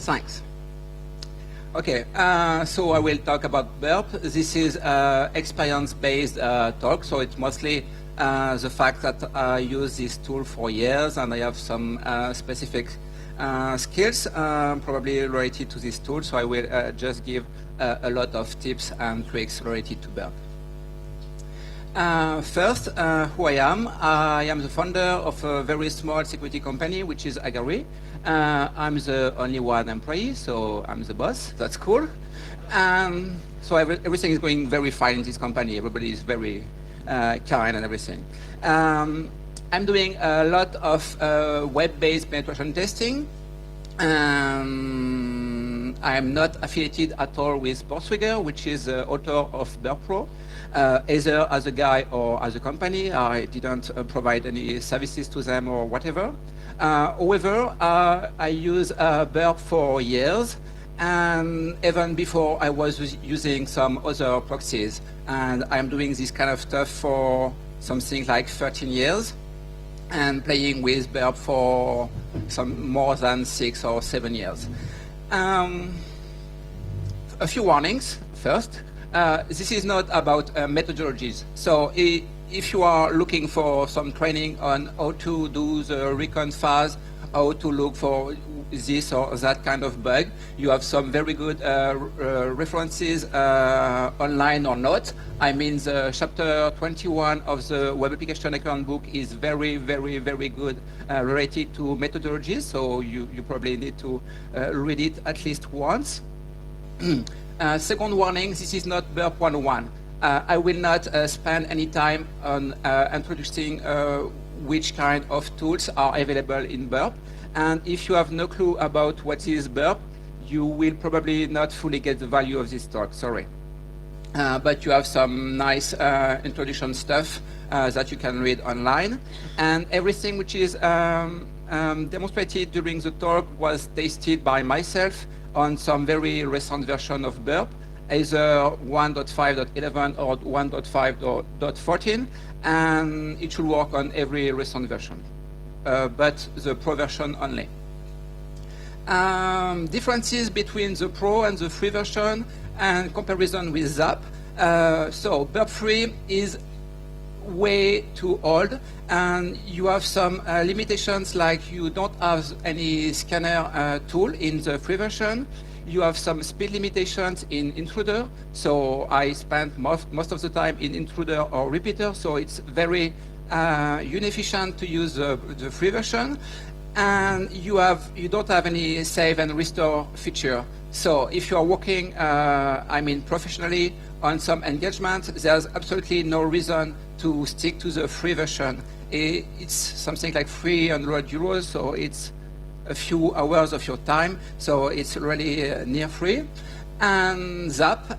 Thanks. Okay, so I will talk about Burp. This is experience-based talk, so it's mostly the fact that I use this tool for years and I have some specific skills probably related to this tool, so I will just give a lot of tips and tricks related to Burp. First, who I am. I am the founder of a very small security company, which is Agari. I'm the only one employee, so I'm the boss. That's cool. So everything is going very fine in this company. Everybody is very kind and everything. I'm doing a lot of web-based penetration testing. I'm not affiliated at all with Portswigger, which is the author of Burp Pro, either as a guy or as a company. I didn't provide any services to them or whatever. However, I use Burp for years, and even before I was using some other proxies, and I'm doing this kind of stuff for something like 13 years, and playing with Burp for some more than 6 or 7 years. A few warnings. First, this is not about methodologies. So if you are looking for some training on how to do the recon phase, how to look for this or that kind of bug, you have some very good references online or not. I mean, the chapter 21 of the Web Application Account book is very, very, very good related to methodologies, so you probably need to read it at least once. Second warning, this is not Burp 101. I will not spend any time on introducing which kind of tools are available in Burp. And if you have no clue about what is Burp, you will probably not fully get the value of this talk, sorry. But you have some nice introduction stuff that you can read online. And everything which is demonstrated during the talk was tested by myself on some very recent version of Burp, either 1.5.11 or 1.5.14, and it should work on every recent version, but the Pro version only. Differences between the Pro and the free version and comparison with Zap. So Burp Free is way too old, and you have some limitations, like you don't have any scanner tool in the free version. You have some speed limitations in Intruder, so I spent most of the time in Intruder or Repeater, so it's very inefficient to use the free version. And you don't have any save and restore feature. So if you are working, I mean, professionally on some engagement, there's absolutely no reason to stick to the free version. It's something like 300 euros, so it's a few hours of your time, so it's really near free. And Zap,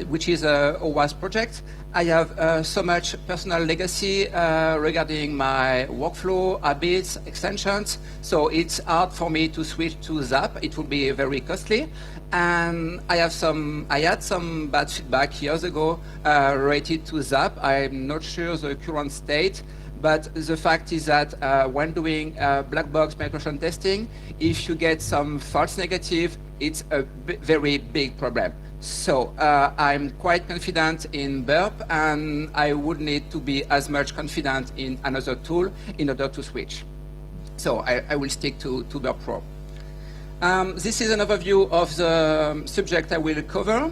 which is a OWASP project, I have so much personal legacy regarding my workflow, habits, extensions, so it's hard for me to switch to Zap. It would be very costly. And I had some bad feedback years ago related to Zap. I'm not sure the current state, but the fact is that when doing black box penetration testing, if you get some false negative, it's a very big problem. So I'm quite confident in Burp, and I would need to be as much confident in another tool in order to switch. So I will stick to Burp Pro. This is an overview of the subject I will cover.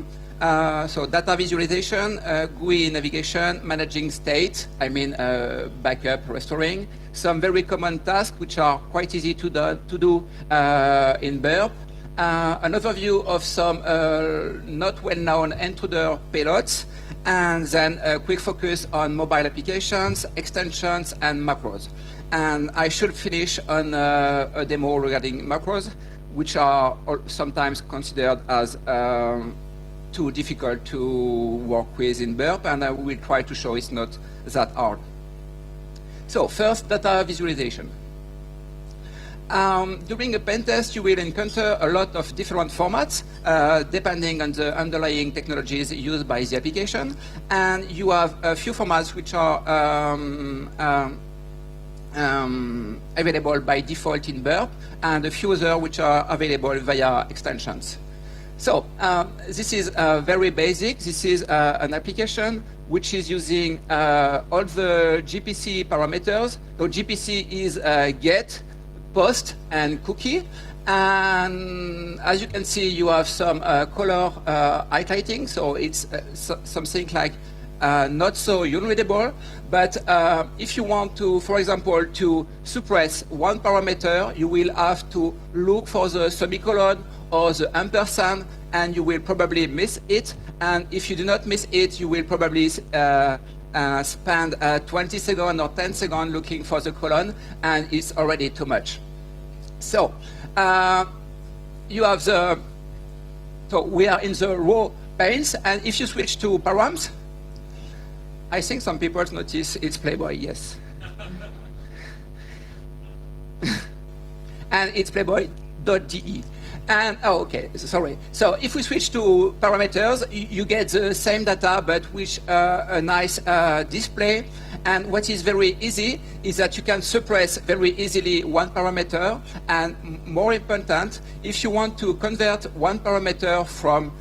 So data visualization, GUI navigation, managing state, I mean backup, restoring, some very common tasks which are quite easy to do in Burp, an overview of some not well-known intruder payloads, and then a quick focus on mobile applications, extensions, and macros. And I should finish on a demo regarding macros, which are sometimes considered as too difficult to work with in Burp, and I will try to show it's not that hard. So first, data visualization. During a pen test, you will encounter a lot of different formats, depending on the underlying technologies used by the application. And you have a few formats which are available by default in Burp, and a few others which are available via extensions. So this is very basic. This is an application which is using all the GPC parameters. So GPC is get, post, and cookie. And as you can see, you have some color highlighting. So it's something like not so unreadable. But if you want to, for example, to suppress one parameter, you will have to look for the semicolon or the ampersand, and you will probably miss it. And if you do not miss it, you will probably spend 20 seconds or 10 seconds looking for the colon, and it's already too much. So you have the, so we are in the raw panes, and if you switch to params, I think some people notice it's Playboy, yes. And it's playboy.de. And, oh, okay, sorry. So if we switch to parameters, you get the same data, but with a nice display. And what is very easy is that you can suppress very easily one parameter. And more important, if you want to convert one parameter from,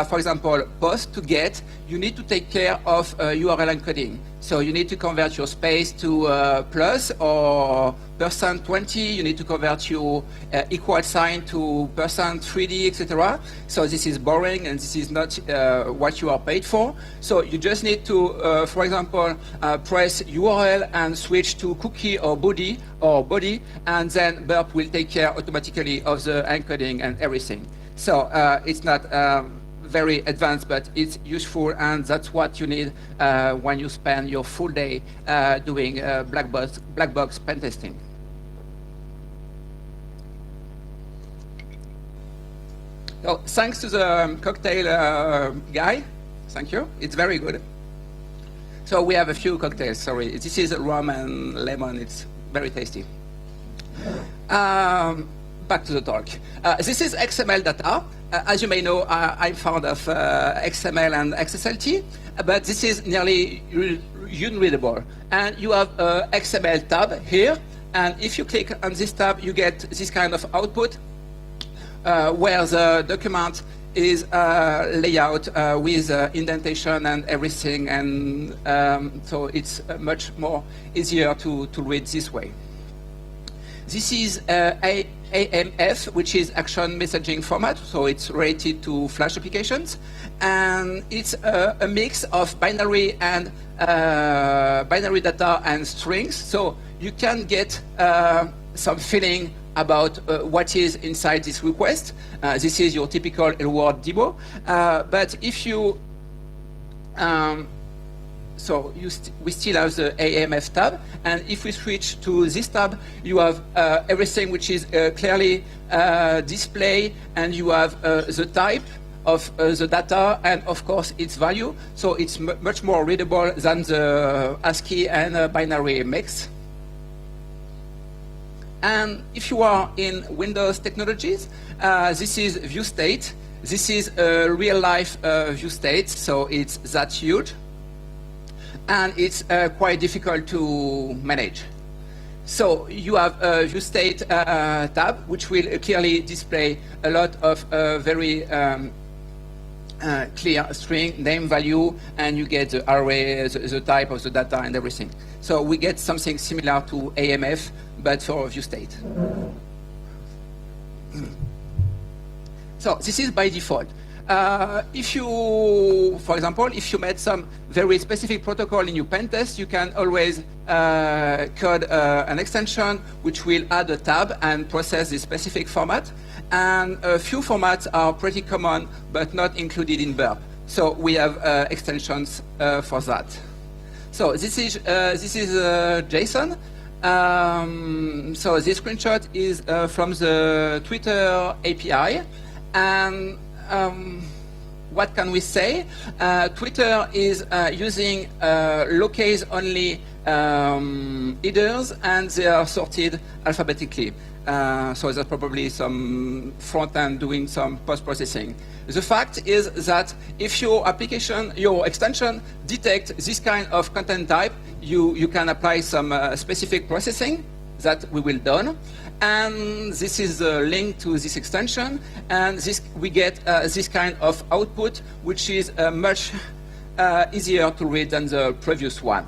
for example, post to get, you need to take care of URL encoding. So you need to convert your space to plus or %20. You need to convert your equal sign to %3D, etc. So this is boring, and this is not what you are paid for. So you just need to, for example, press URL and switch to cookie or body, and then Burp will take care automatically of the encoding and everything. So it's not very advanced, but it's useful, and that's what you need when you spend your full day doing black box pen testing. So thanks to the cocktail guy, thank you, it's very good. So we have a few cocktails, sorry. This is rum and lemon, it's very tasty. Back to the talk. This is XML data. As you may know, I'm fond of XML and XSLT, but this is nearly unreadable. And you have an XML tab here, and if you click on this tab, you get this kind of output where the document is laid out with indentation and everything, and so it's much more easier to read this way. This is AMF, which is Action Messaging Format, so it's related to Flash applications, and it's a mix of binary and binary data and strings, so you can get some feeling about what is inside this request. This is your typical L-word demo, but if you so we still have the AMF tab, and if we switch to this tab, you have everything which is clearly displayed, and you have the type of the data and, of course, its value. So it's much more readable than the ASCII and binary mix. And if you are in Windows technologies, this is view state. This is a real-life view state, so it's that huge. And it's quite difficult to manage. So you have a view state tab, which will clearly display a lot of very clear string, name, value, and you get the array, the type of the data, and everything. So we get something similar to AMF, but for view state. So this is by default. If you, for example, if you made some very specific protocol in your pen test, you can always code an extension which will add a tab and process this specific format. And a few formats are pretty common, but not included in Burp. So we have extensions for that. So this is JSON. So this screenshot is from the Twitter API, and what can we say? Twitter is using low-case only headers, and they are sorted alphabetically. So there's probably some front end doing some post-processing. The fact is that if your application, your extension detects this kind of content type, you can apply some specific processing that we will done. And this is the link to this extension. And we get this kind of output, which is much easier to read than the previous one.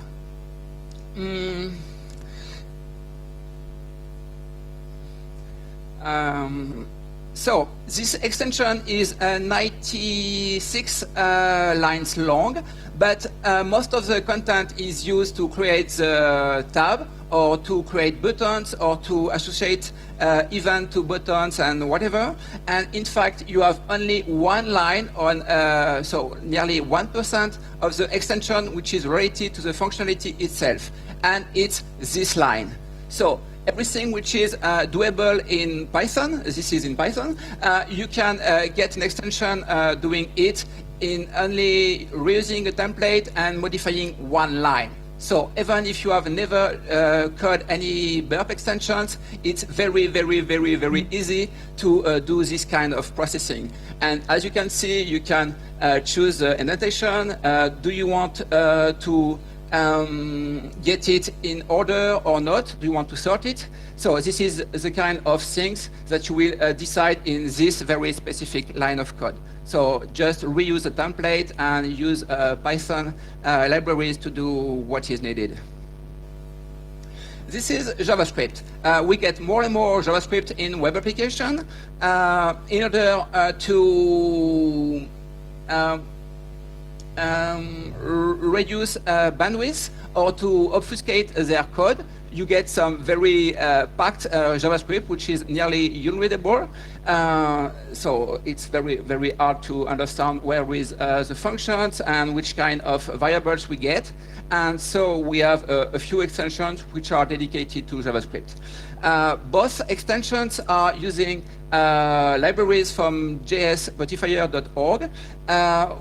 So this extension is 96 lines long, but most of the content is used to create the tab, or to create buttons, or to associate event to buttons and whatever. And in fact, you have only one line on, so nearly 1% of the extension which is related to the functionality itself, and it's this line. So everything which is doable in Python, this is in Python, you can get an extension doing it in only reusing a template and modifying one line. So even if you have never coded any Burp extensions, it's very, very, very, very easy to do this kind of processing. And as you can see, you can choose the indentation. Do you want to get it in order or not? Do you want to sort it? So this is the kind of things that you will decide in this very specific line of code. So just reuse the template and use Python libraries to do what is needed. This is JavaScript. We get more and more JavaScript in web application in order to reduce bandwidth or to obfuscate their code. You get some very packed JavaScript, which is nearly unreadable. So it's very, very hard to understand where is the functions and which kind of variables we get. And so we have a few extensions which are dedicated to JavaScript. Both extensions are using libraries from jsmodifier.org.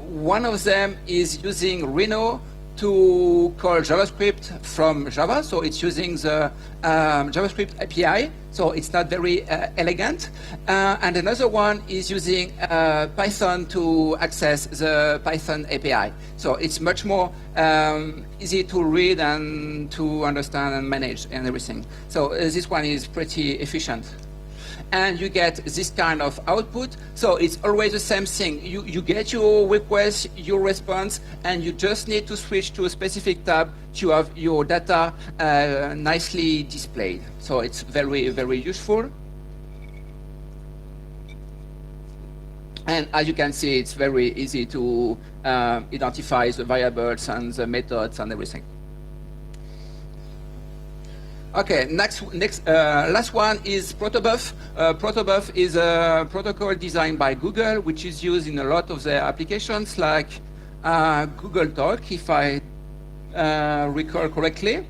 One of them is using Rhino to call JavaScript from Java, so it's using the JavaScript API, so it's not very elegant. And another one is using Python to access the Python API. So it's much more easy to read and to understand and manage and everything. So this one is pretty efficient. And you get this kind of output. So it's always the same thing. You get your request, your response, and you just need to switch to a specific tab to have your data nicely displayed. So it's very, very useful. And as you can see, it's very easy to identify the variables and the methods and everything. Okay, last one is protobuf. Protobuf is a protocol designed by Google, which is used in a lot of their applications, like Google Talk, if I recall correctly.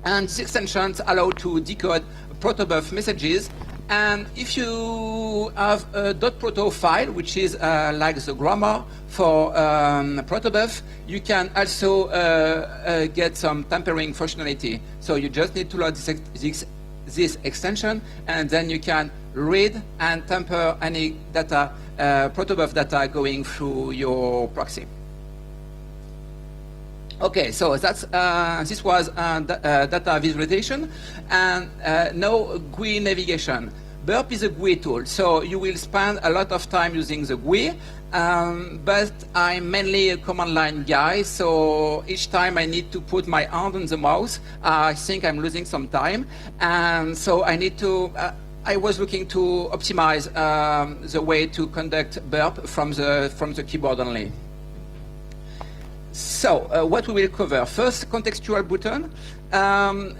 And these extensions allow to decode protobuf messages. And if you have a .proto file, which is like the grammar for protobuf, you can also get some tampering functionality. So you just need to load this extension, and then you can read and tamper any data, protobuf data going through your proxy. Okay, so that's this was data visualization, and now GUI navigation. Burp is a GUI tool, so you will spend a lot of time using the GUI, but I'm mainly a command line guy, so each time I need to put my hand on the mouse, I think I'm losing some time, and so I need to. I was looking to optimize the way to conduct Burp from the keyboard only. So what we will cover first, contextual button.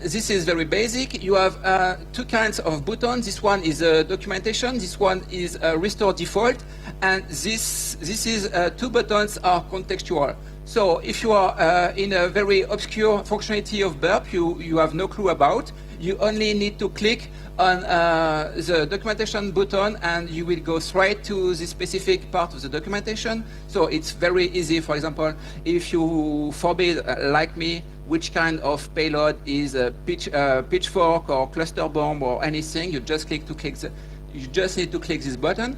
This is very basic. You have two kinds of buttons. This one is documentation. This one is restore default. And this is two buttons are contextual. So if you are in a very obscure functionality of Burp you have no clue about, you only need to click on the documentation button and you will go straight to the specific part of the documentation. So it's very easy. For example, if you forbid, like me, which kind of payload is a pitchfork or cluster bomb or anything, you just need to click this button.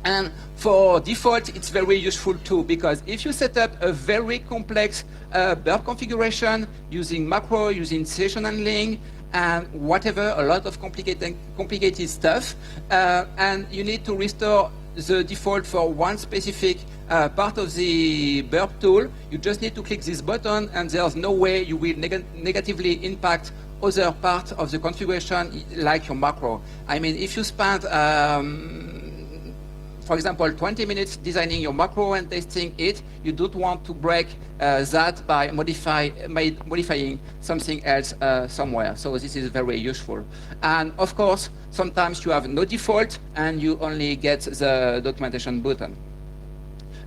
And for default, it's very useful too, because if you set up a very complex Burp configuration using macro, using session handling, and whatever, a lot of complicated stuff, and you need to restore the default for one specific part of the Burp tool, you just need to click this button, and there's no way you will negatively impact other parts of the configuration, like your macro. I mean, if you spend for example, 20 minutes designing your macro and testing it, you don't want to break that by modifying something else somewhere. So this is very useful. And of course, sometimes you have no default and you only get the documentation button.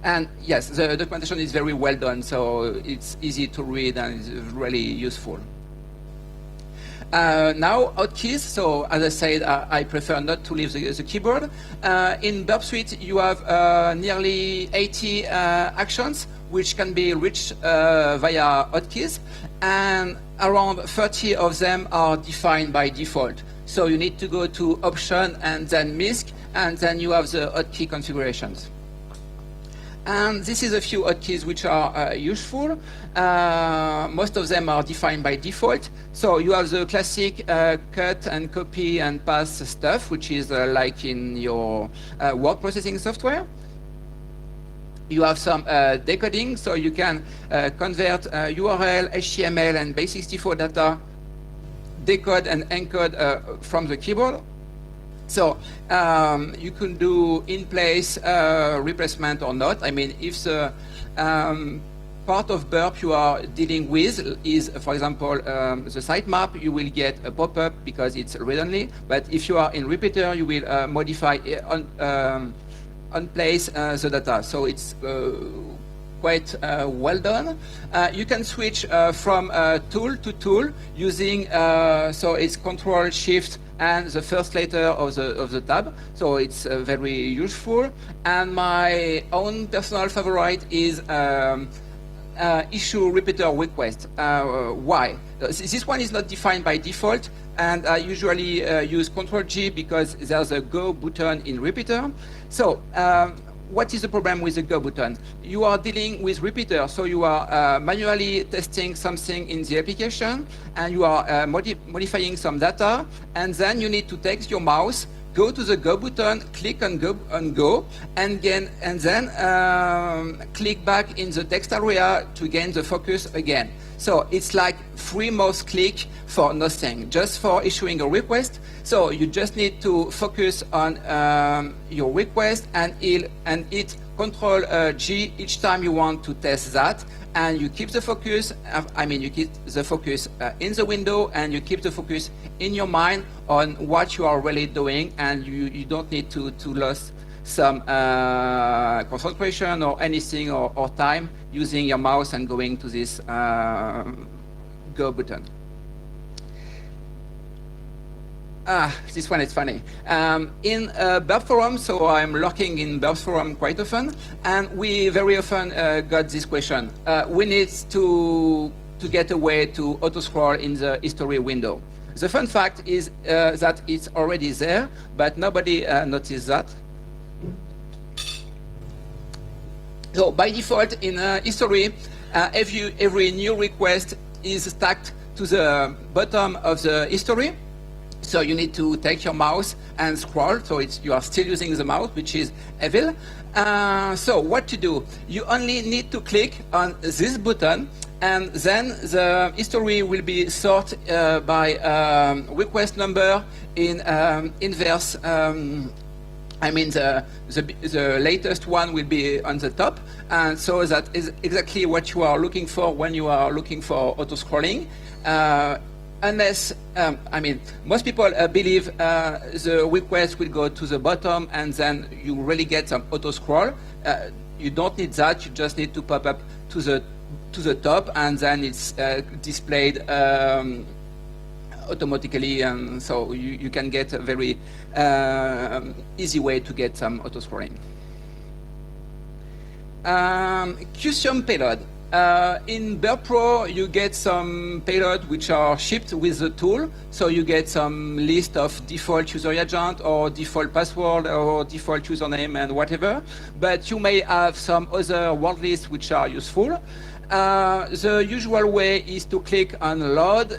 And yes, the documentation is very well done, so it's easy to read and it's really useful. Now, hotkeys. So as I said, I prefer not to leave the keyboard. In Burp Suite, you have nearly 80 actions, which can be reached via hotkeys, and around 30 of them are defined by default. So you need to go to Option and then MISC, and then you have the hotkey configurations. And this is a few hotkeys which are useful. Most of them are defined by default. So you have the classic cut and copy and paste stuff, which is like in your word processing software. You have some decoding, so you can convert URL, HTML, and base64 data, decode and encode from the keyboard. So you can do in-place replacement or not. I mean, if the part of Burp you are dealing with is, for example, the sitemap, you will get a pop-up because it's read-only. But if you are in repeater, you will modify on place the data. So it's quite well done. You can switch from tool to tool using, so it's Control-Shift and the first letter of the tab, so it's very useful. And my own personal favorite is issue repeater request. Why? This one is not defined by default, and I usually use Control-G because there's a Go button in repeater. So what is the problem with the Go button? You are dealing with repeater, so you are manually testing something in the application, and you are modifying some data, and then you need to take your mouse, go to the Go button, click on Go, and then click back in the text area to gain the focus again. So it's like 3 mouse click for nothing, just for issuing a request. So you just need to focus on your request and hit Control-G each time you want to test that, and you keep the focus. I mean, you keep the focus in the window, and you keep the focus in your mind on what you are really doing, and you don't need to lose some concentration or anything or time using your mouse and going to this Go button. This one is funny. In Burp Forum, so I'm lurking in Burp Forum quite often, and we very often got this question. We need to get a way to auto-scroll in the history window. The fun fact is that it's already there, but nobody noticed that. So by default, in history, every new request is stacked to the bottom of the history. So you need to take your mouse and scroll. So you are still using the mouse, which is evil. So what to do? You only need to click on this button, and then the history will be sorted by request number in inverse. I mean, the latest one will be on the top, and so that is exactly what you are looking for when you are looking for auto-scrolling. Unless, I mean, most people believe the request will go to the bottom and then you really get some auto-scroll. You don't need that, you just need to pop up to the top, and then it's displayed automatically, and so you can get a very easy way to get some auto-scrolling. Custom payload. In Burp Pro, you get some payload which are shipped with the tool. So you get some list of default user agent or default password or default username and whatever. But you may have some other word lists which are useful. The usual way is to click on load,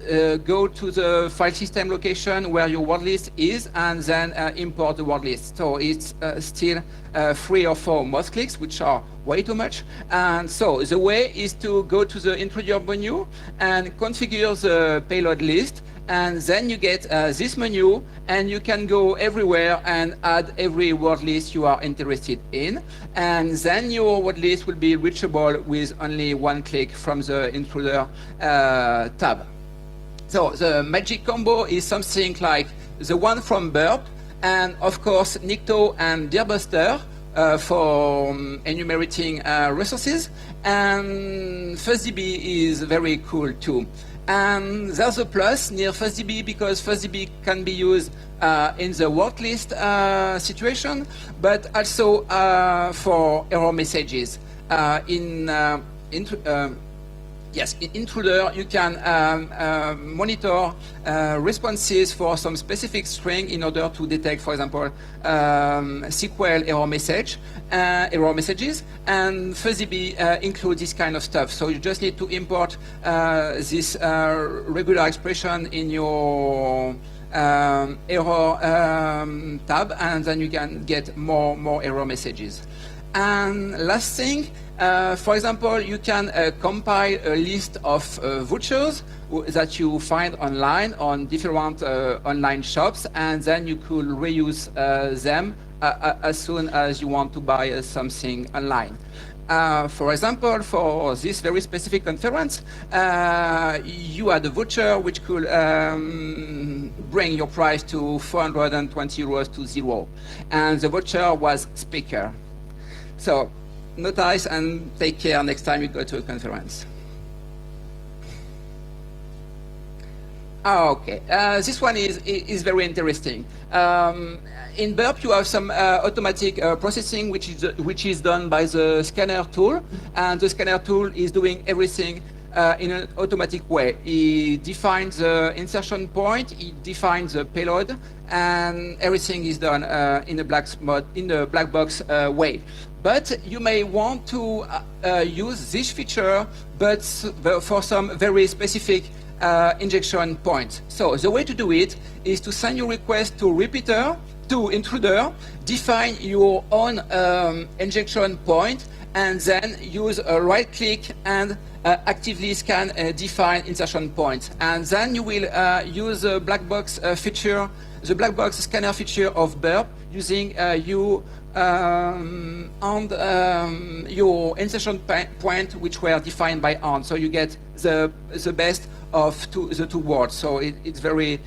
go to the file system location where your word list is, and then import the word list. So it's still 3 or 4 mouse clicks, which are way too much. And so the way is to go to the intruder menu and configure the payload list. And then you get this menu, and you can go everywhere and add every word list you are interested in. And then your word list will be reachable with only 1 click from the intruder tab. So the magic combo is something like the one from Burp, and of course Nikto and Deerbuster for enumerating resources. And FuzzDB is very cool too. And there's a plus near FuzzDB because FuzzDB can be used in the word list situation, but also for error messages. In Intruder, you can monitor responses for some specific string in order to detect, for example, SQL error messages, and FuzzDB includes this kind of stuff. So you just need to import this regular expression in your error tab, and then you can get more error messages. And last thing, for example, you can compile a list of vouchers that you find online on different online shops, and then you could reuse them as soon as you want to buy something online. For example, for this very specific conference, you had a voucher which could bring your price to 420 euros to 0, and the voucher was speaker. So notice and take care next time you go to a conference. Okay, this one is very interesting. In Burp, you have some automatic processing which is done by the scanner tool, and the scanner tool is doing everything in an automatic way. It defines the insertion point, it defines the payload, and everything is done in a black box way. But you may want to use this feature, but for some very specific injection points. So the way to do it is to send your request to repeater, to intruder, define your own injection point, and then use a right click and actively scan define insertion point. And then you will use the black box feature, the black box scanner feature of Burp, using your insertion point which were defined by AND. So you get the best of the two words. So it's very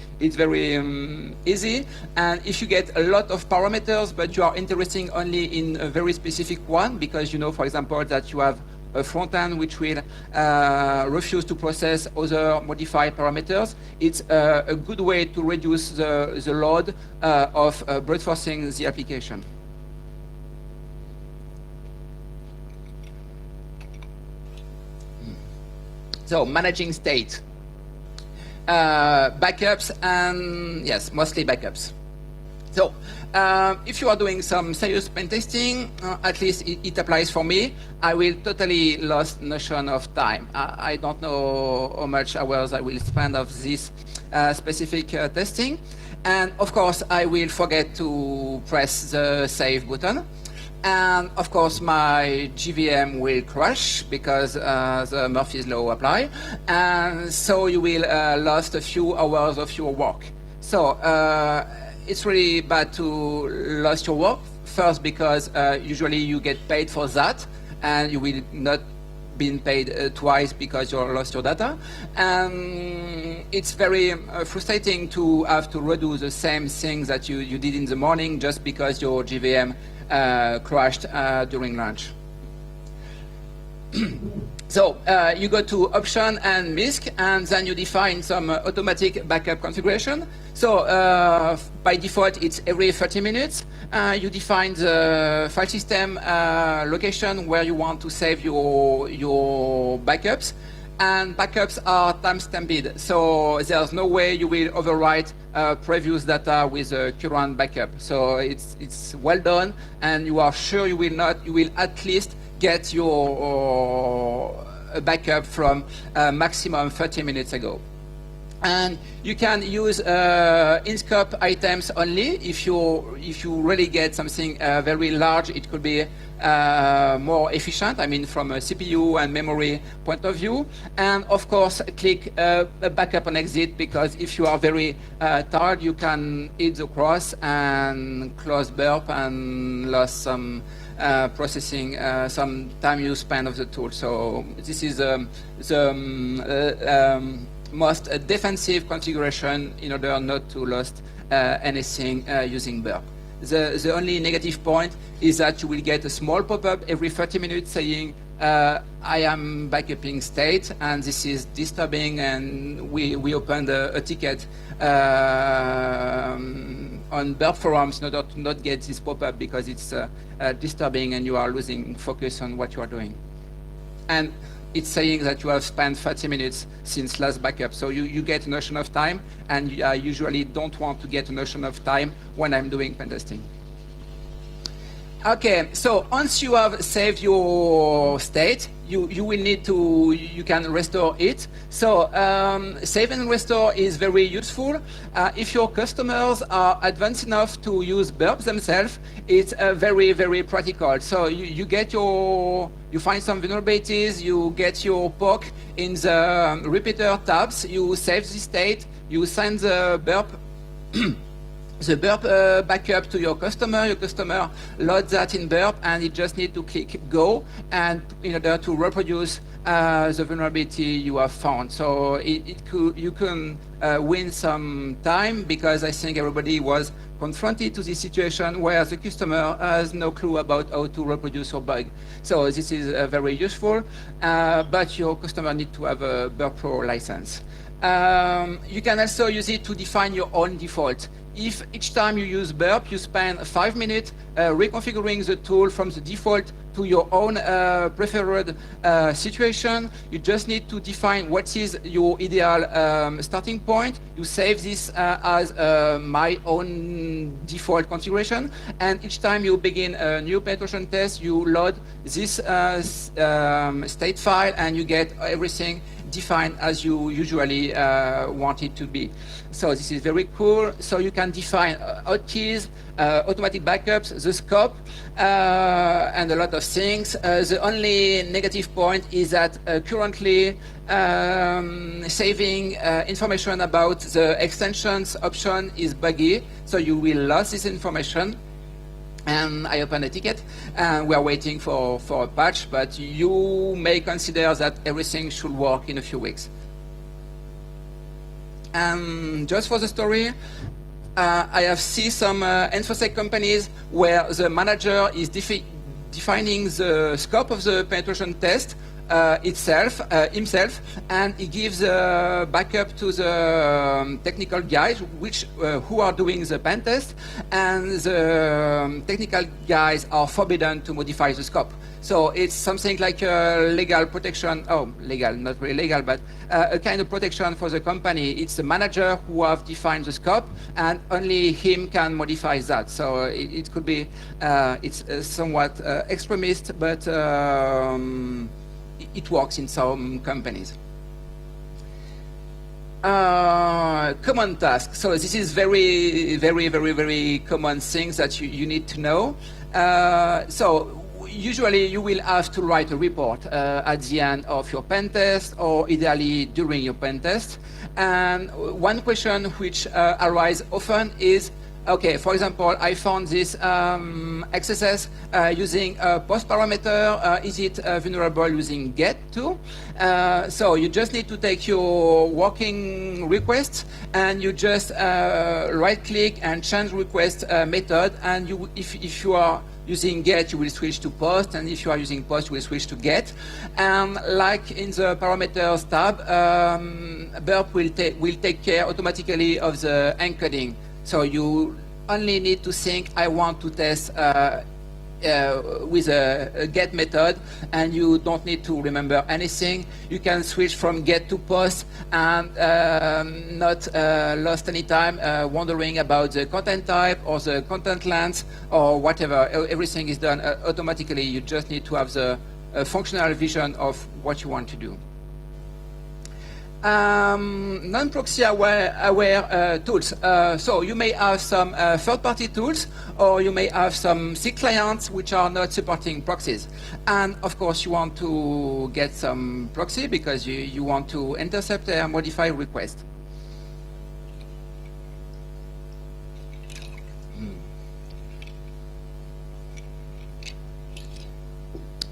easy. And if you get a lot of parameters, but you are interested only in a very specific one, because you know, for example, that you have a front end which will refuse to process other modified parameters, it's a good way to reduce the load of brute forcing the application. So managing state, backups, and yes, mostly backups. So if you are doing some serious pen testing, at least it applies for me. I will totally lost notion of time. I don't know how much hours I will spend of this specific testing. And of course, I will forget to press the save button. And of course, my JVM will crash because the Murphy's Law apply. And so you will lose a few hours of your work. So it's really bad to lose your work. First, because usually you get paid for that, and you will not be paid twice because you lost your data. And it's very frustrating to have to redo the same thing that you did in the morning just because your JVM crashed during lunch. So you go to Option and MISC, and then you define some automatic backup configuration. So by default, it's every 30 minutes. You define the file system location where you want to save your backups. And backups are time-stamped, so there's no way you will overwrite previous data with a current backup. So it's well done, and you are sure you will at least get your backup from maximum 30 minutes ago. And you can use in-scope items only. If you really get something very large, it could be more efficient, I mean from a CPU and memory point of view. And of course, click backup and exit, because if you are very tired, you can hit the cross and close Burp and lose some processing, some time you spend of the tool. So this is the most defensive configuration in order not to lose anything using Burp. The only negative point is that you will get a small pop-up every 30 minutes saying, I am backupping state, and this is disturbing, and we opened a ticket on Burp forums in order to not get this pop-up, because it's disturbing and you are losing focus on what you are doing. And it's saying that you have spent 30 minutes since last backup. So you get a notion of time, and I usually don't want to get a notion of time when I'm doing pen testing. Okay, so once you have saved your state, you will need to, you can restore it. So save and restore is very useful. If your customers are advanced enough to use Burp themselves, it's very, very practical. So you get you find some vulnerabilities, you get your POC in the repeater tabs, you save the state, you send the Burp the Burp backup to your customer loads that in Burp, and you just need to click go, and in order to reproduce the vulnerability you have found. So you can win some time, because I think everybody was confronted to this situation where the customer has no clue about how to reproduce your bug. So this is very useful, but your customer needs to have a Burp Pro license. You can also use it to define your own default. If each time you use Burp, you spend 5 minutes reconfiguring the tool from the default to your own preferred situation, you just need to define what is your ideal starting point. You save this as my own default configuration, and each time you begin a new penetration test, you load this state file, and you get everything defined as you usually want it to be. So this is very cool. So you can define hotkeys, automatic backups, the scope, and a lot of things. The only negative point is that currently saving information about the extensions option is buggy, so you will lose this information. And I opened a ticket, and we are waiting for a patch, but you may consider that everything should work in a few weeks. And just for the story, I have seen some InfoSec companies where the manager is defining the scope of the penetration test himself, and he gives a backup to the technical guys who are doing the pen test, and the technical guys are forbidden to modify the scope. So it's something like a legal protection, legal, not really legal, but a kind of protection for the company. It's the manager who have defined the scope, and only him can modify that. So it could be, it's somewhat extremist, but it works in some companies. Common task. So this is very, very, very, very common things that you need to know. So usually you will have to write a report at the end of your pen test, or ideally during your pen test. And one question which arises often is, okay, for example, I found this XSS using a post parameter. Is it vulnerable using get too? So you just need to take your working request, and you just right click and change request method. And if you are using get, you will switch to post, and if you are using post, you will switch to get. And like in the parameters tab, Burp will take care automatically of the encoding. So you only need to think, I want to test with a get method, and you don't need to remember anything. You can switch from get to post and not lost any time wondering about the content type or the content length or whatever. Everything is done automatically. You just need to have the functional vision of what you want to do. Non-proxy aware tools. So you may have some third-party tools, or you may have some C clients which are not supporting proxies. And of course, you want to get some proxy because you want to intercept and modify request.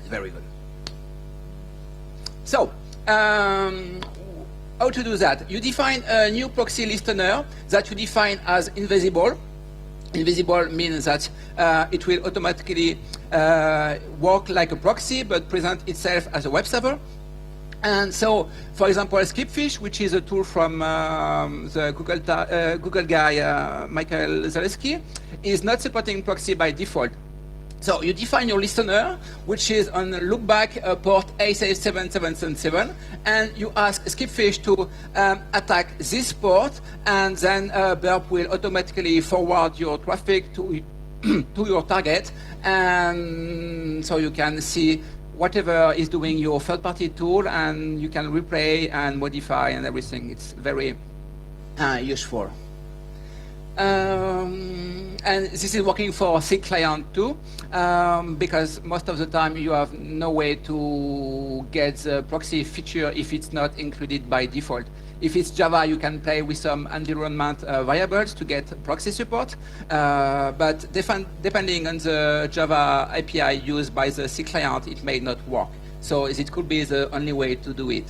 Very good. So, how to do that? You define a new proxy listener that you define as invisible. Invisible means that it will automatically work like a proxy but present itself as a web server. And so, for example, Skipfish, which is a tool from the Google guy, Michael Zaleski, is not supporting proxy by default. So you define your listener, which is on loopback port A7777, and you ask Skipfish to attack this port, and then Burp will automatically forward your traffic to your target, and so you can see whatever is doing your third-party tool, and you can replay and modify and everything. It's very useful. And this is working for C client too, because most of the time you have no way to get the proxy feature if it's not included by default. If it's Java, you can play with some environment variables to get proxy support, but depending on the Java API used by the C client, it may not work. So it could be the only way to do it.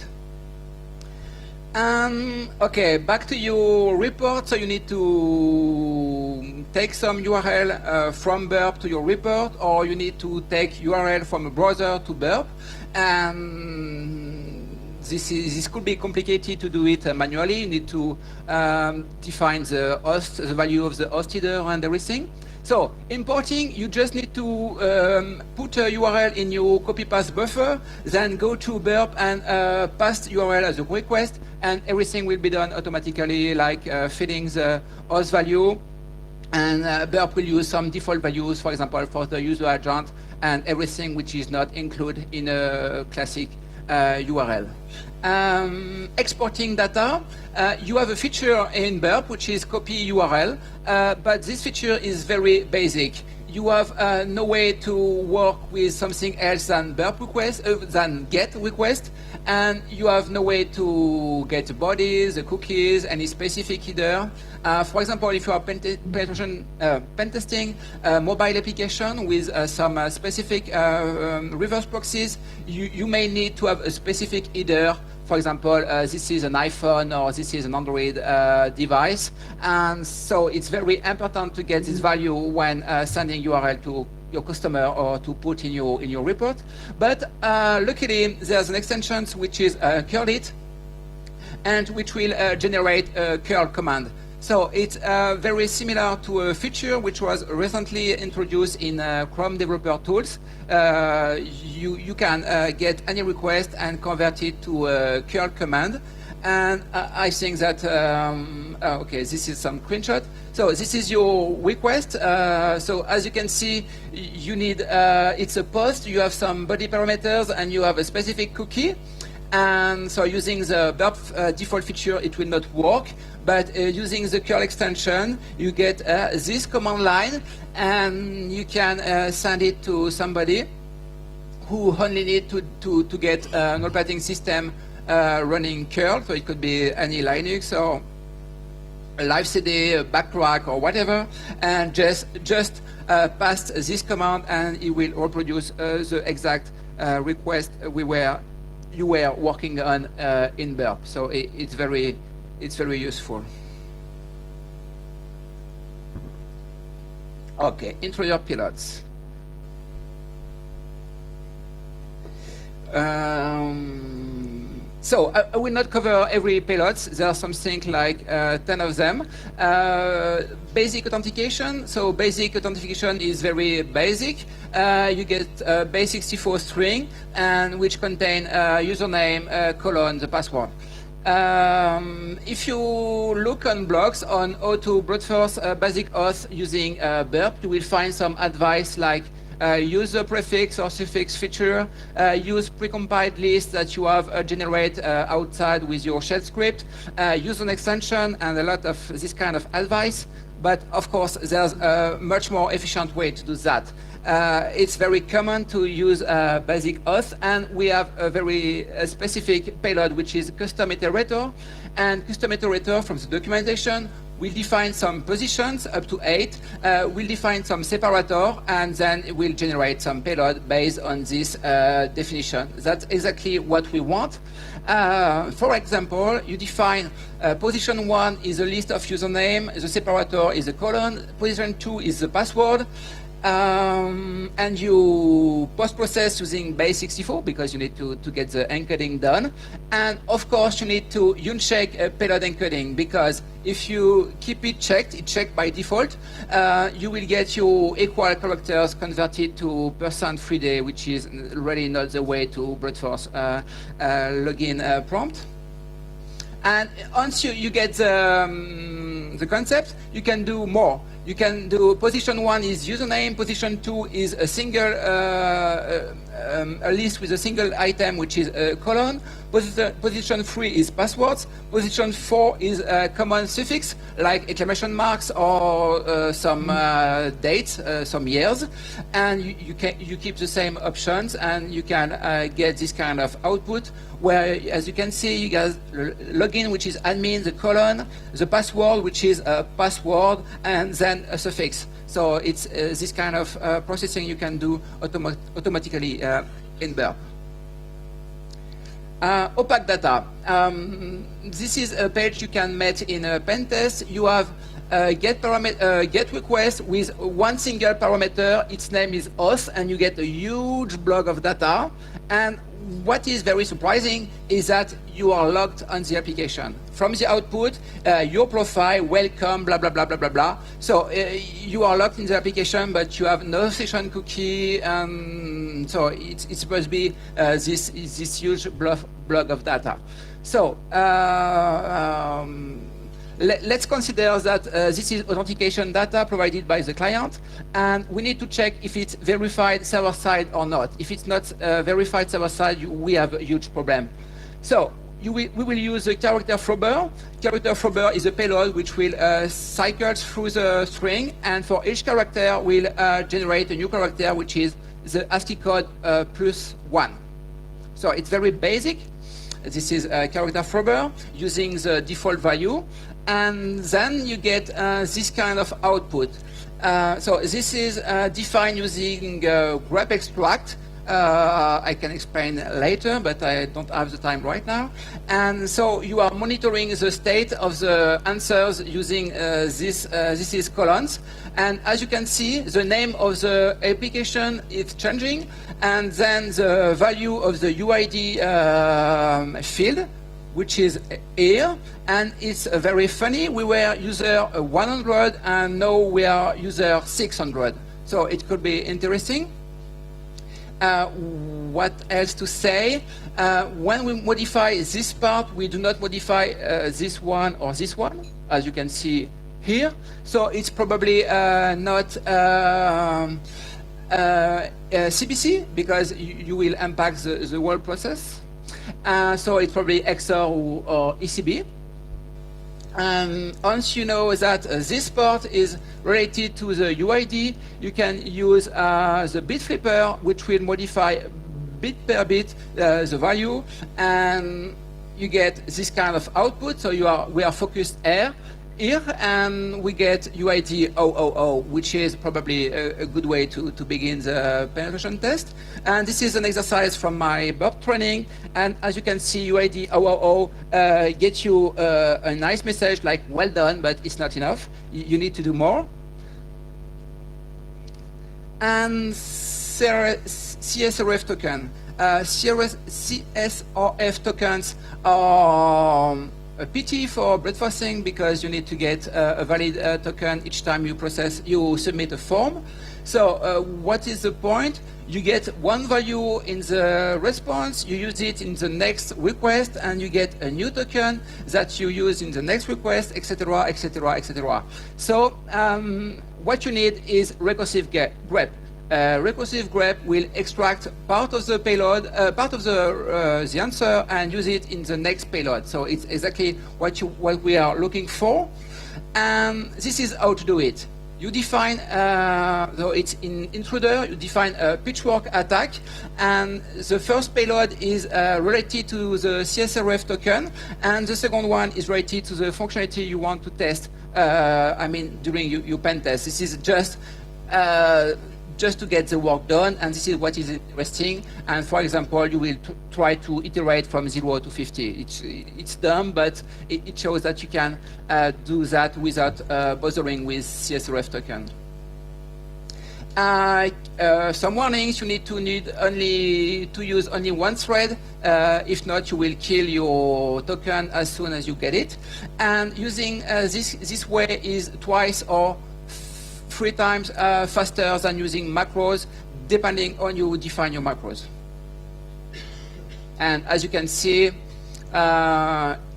Okay, back to your report. So you need to take some URL from Burp to your report, or you need to take URL from a browser to Burp. And this could be complicated to do it manually. You need to define the host, the value of the host header and everything. So importing, you just need to put a URL in your copy-paste buffer, then go to Burp and paste URL as a request, and everything will be done automatically, like feeding the host value. And Burp will use some default values, for example, for the user agent, and everything which is not included in a classic URL. Exporting data, you have a feature in Burp which is copy URL, but this feature is very basic. You have no way to work with something else than Burp request, than get request, and you have no way to get the bodies, the cookies, any specific header. For example, if you are pen testing a mobile application with some specific reverse proxies, you may need to have a specific header. For example, this is an iPhone or this is an Android device, and so it's very important to get this value when sending URL to your customer or to put in your report. But luckily, there's an extension which is curl-it, and which will generate a curl command. So it's very similar to a feature which was recently introduced in Chrome Developer Tools. You can get any request and convert it to a curl command. And I think that, okay, this is some screenshot. So this is your request. So as you can see, you need, it's a post, you have some body parameters, and you have a specific cookie. And so using the Burp default feature, it will not work. But using the curl extension, you get this command line, and you can send it to somebody who only need to get an operating system running curl. So it could be any Linux or a live CD, a backtrack, or whatever, and just pass this command, and it will reproduce the exact request you were working on in Burp. So it's very useful. Okay, intruder pilots. So I will not cover every payload. There are something like 10 of them. Basic authentication. So basic authentication is very basic. You get a base64 string, and which contain username, colon, the password. If you look on blogs on how to brute force basic auth using Burp, you will find some advice like use the prefix or suffix feature, use precompiled lists that you have generate outside with your shell script, use an extension, and a lot of this kind of advice. But of course, there's a much more efficient way to do that. It's very common to use basic auth, and we have a very specific payload, which is custom iterator. And custom iterator from the documentation will define some positions up to 8, will define some separator, and then it will generate some payload based on this definition. That's exactly what we want. For example, you define position 1 is a list of username, the separator is a colon, position 2 is the password, and you post-process using base64 because you need to get the encoding done. And of course, you need to uncheck payload encoding, because if you keep it checked by default, you will get your equal characters converted to %3D, which is really not the way to brute force login prompt. And once you get the concept, you can do more. You can do position 1 is username, position 2 is a single a list with a single item, which is a colon. Position 3 is passwords. Position 4 is a common suffix like exclamation marks or some dates, some years. And you keep the same options, and you can get this kind of output where, as you can see, you get login, which is admin, the colon, the password, which is a password, and then a suffix. So it's this kind of processing you can do automatically in Burp. Opaque data. This is a page you can met in a pen test. You have get request with one single parameter. Its name is auth, and you get a huge block of data. And what is very surprising is that you are logged on the application. From the output, your profile, welcome, blah, blah, blah, blah, blah, blah. So you are logged in the application, but you have no session cookie. So it's supposed to be this huge block of data. So let's consider that this is authentication data provided by the client, and we need to check if it's verified server-side or not. If it's not verified server-side, we have a huge problem. So we will use the character frober. Character frober is a payload which will cycle through the string, and for each character will generate a new character, which is the ASCII code +1. So it's very basic. This is a character frober using the default value. And then you get this kind of output. So this is defined using grep extract. I can explain later, but I don't have the time right now. And so you are monitoring the state of the answers using this is colons. And as you can see, the name of the application is changing, and then the value of the UID field, which is here, and it's very funny. We were user 100, and now we are user 600. So it could be interesting. What else to say? When we modify this part, we do not modify this one or this one, as you can see here. So it's probably not CBC, because you will impact the whole process. So it's probably XOR or ECB. Once you know that this part is related to the UID, you can use the bit flipper, which will modify bit per bit the value, and you get this kind of output. So we are focused here, and we get UID 000, which is probably a good way to begin the penetration test. And this is an exercise from my Burp training. And as you can see, UID 000 gets you a nice message like, well done, but it's not enough. You need to do more. And CSRF token. CSRF tokens are a pity for breadfasting because you need to get a valid token each time you submit a form. So what is the point? You get one value in the response, you use it in the next request, and you get a new token that you use in the next request, etc., etc., etc. So what you need is recursive grep. Recursive grep will extract part of the payload, part of the answer, and use it in the next payload. So it's exactly what we are looking for. And this is how to do it. You define, so it's in intruder, you define a pitchfork attack, and the first payload is related to the CSRF token, and the second one is related to the functionality you want to test, during your pen test. This is just to get the work done, and this is what is interesting. And for example, you will try to iterate from 0 to 50. It's dumb, but it shows that you can do that without bothering with CSRF token. Some warnings: you need to use only one thread. If not, you will kill your token as soon as you get it. And using this way is twice or 3 times faster than using macros, depending on you define your macros. And as you can see,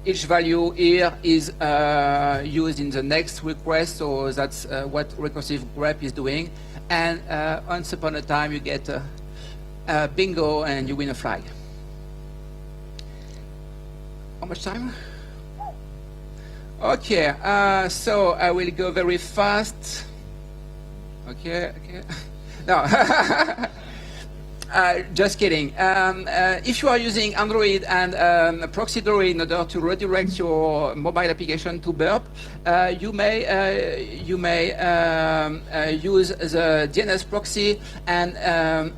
each value here is used in the next request, so that's what recursive grep is doing. And once upon a time, you get a bingo and you win a flag. How much time? Okay, so I will go very fast. Okay. No, just kidding. If you are using Android and proxy Dory in order to redirect your mobile application to Burp, you may use the DNS proxy and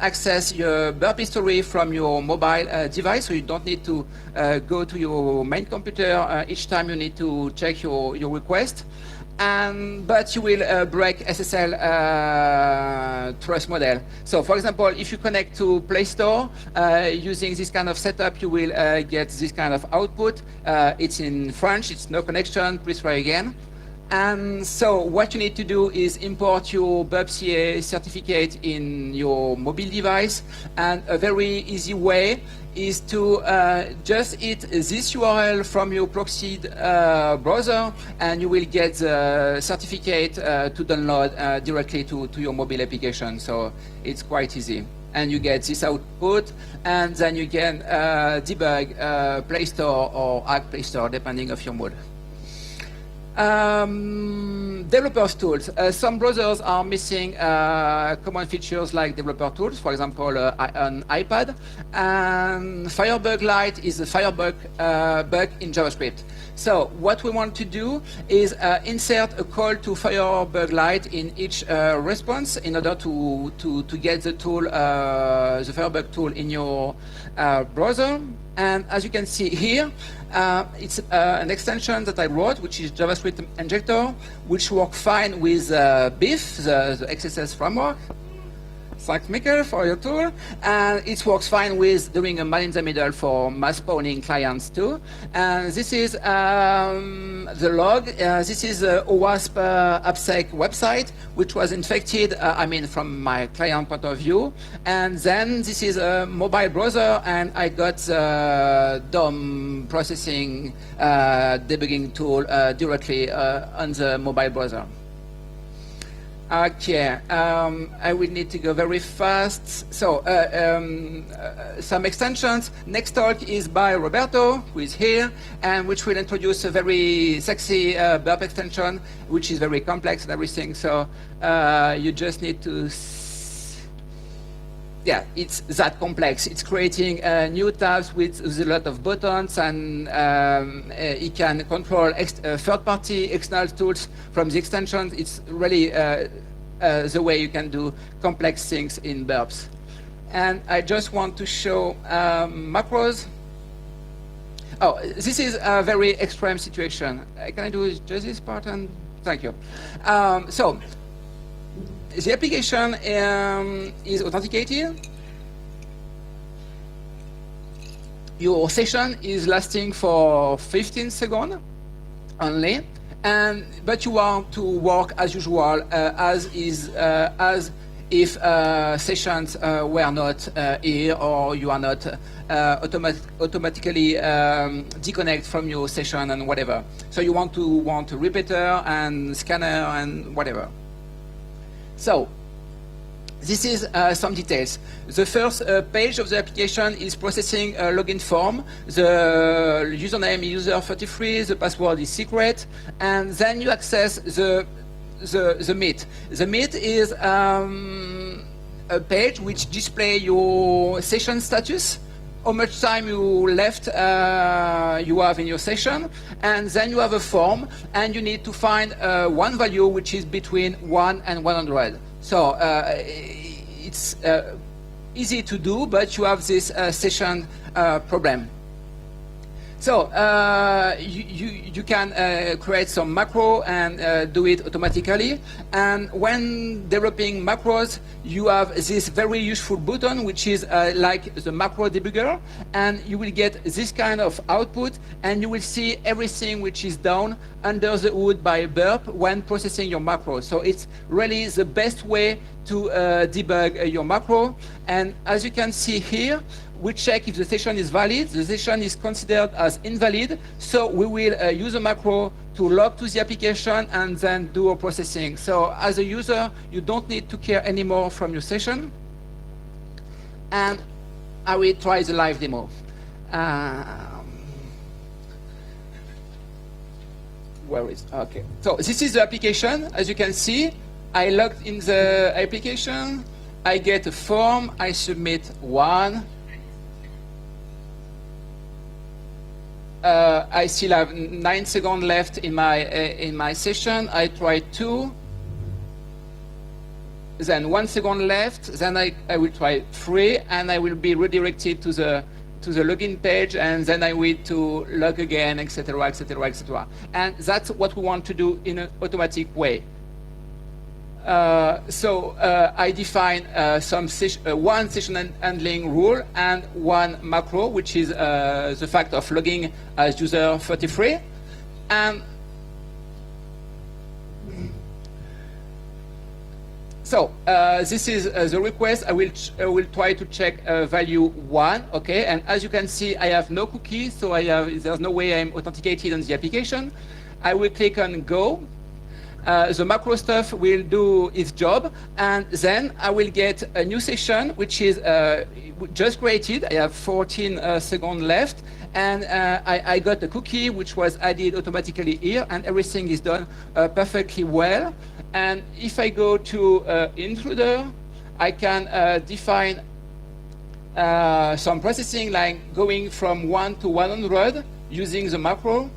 access your Burp history from your mobile device, so you don't need to go to your main computer each time you need to check your request. But you will break SSL trust model. So, for example, if you connect to Play Store using this kind of setup, you will get this kind of output. It's in French. It's no connection. Please try again. And so what you need to do is import your Burp CA certificate in your mobile device. And a very easy way is to just hit this URL from your proxy browser, and you will get the certificate to download directly to your mobile application. So it's quite easy. And you get this output, and then you can debug Play Store or hack Play Store, depending on your mode. Developers tools. Some browsers are missing common features like developer tools, for example, on iPad. And Firebug Lite is a Firebug bug in JavaScript. So what we want to do is insert a call to Firebug Lite in each response in order to get the tool, the Firebug tool in your browser. And as you can see here, it's an extension that I wrote, which is JavaScript Injector, which works fine with BIF, the XSS framework. Thanks, Mikkel, for your tool. And it works fine with doing a man in the middle for mass spawning clients too. And this is the log. This is the OWASP AppSec website, which was infected, from my client point of view. And then this is a mobile browser, and I got the DOM processing debugging tool directly on the mobile browser. Okay, I will need to go very fast. So, some extensions. Next talk is by Roberto, who is here, and which will introduce a very sexy Burp extension, which is very complex and everything. So, you just need to... Yeah, it's that complex. It's creating new tabs with a lot of buttons, and it can control third-party external tools from the extensions. It's really the way you can do complex things in Burps. And I just want to show macros. Oh, this is a very extreme situation. Can I do just this part? And thank you. So, the application is authenticated. your session is lasting for 15 seconds only, but you want to work as usual, as if sessions were not here, or you are not automatically disconnect from your session and whatever. So you want a repeater and scanner and whatever. So this is some details. The first page of the application is processing a login form. The username is user33, the password is secret, and then you access the Meet. The Meet is a page which displays your session status, how much time you left you have in your session, and then you have a form, and you need to find one value which is between 1 and 100. So it's easy to do, but you have this session problem. So you can create some macro and do it automatically. And when developing macros, you have this very useful button, which is like the macro debugger, and you will get this kind of output, and you will see everything which is done under the hood by Burp when processing your macro. So it's really the best way to debug your macro. And as you can see here, we check if the session is valid. The session is considered as invalid, so we will use a macro to log to the application and then do a processing. So as a user, you don't need to care anymore from your session. And I will try the live demo. Where is, okay. So this is the application. As you can see, I logged in the application. I get a form, I submit one. I still have 9 seconds left in my session. I try 2, then 1 second left. Then I will try 3, and I will be redirected to the login page, and then I will to log again, etc., etc., etc. And that's what we want to do in an automatic way. So I define one session handling rule and one macro, which is the fact of logging as user 33. And so this is the request. I will try to check value 1, okay? And as you can see, I have no cookie, so there's no way I'm authenticated on the application. I will click on Go. The macro stuff will do its job, and then I will get a new session, which is just created. I have 14 seconds left, and I got a cookie which was added automatically here, and everything is done perfectly well. And if I go to intruder, I can define some processing, like going from 1 to 100 using the macro.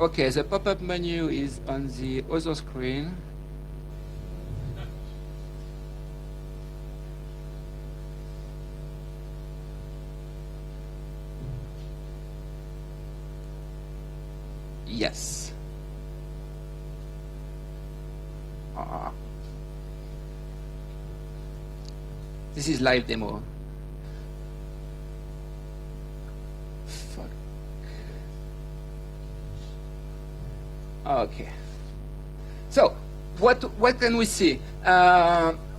Okay, the pop-up menu is on the other screen. Yes. This is live demo. Okay. So what can we see?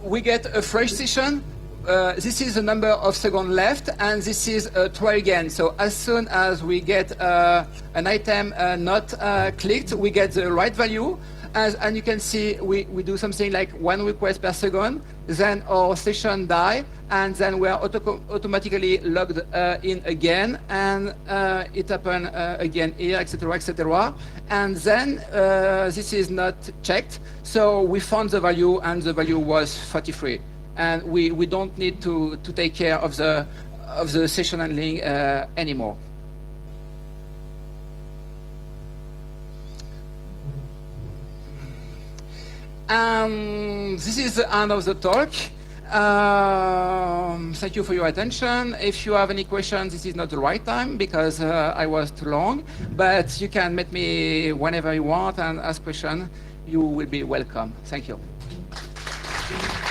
We get a fresh session. This is the number of seconds left, and this is a try again. So as soon as we get an item not clicked, we get the right value. And you can see we do something like 1 request per second, then our session die, and then we are automatically logged in again, and it happen again here, etc., etc. And then this is not checked, so we found the value, and the value was 43. And we don't need to take care of the session handling anymore. This is the end of the talk. Thank you for your attention. If you have any questions, this is not the right time because I was too long, but you can meet me whenever you want and ask questions. You will be welcome. Thank you. you.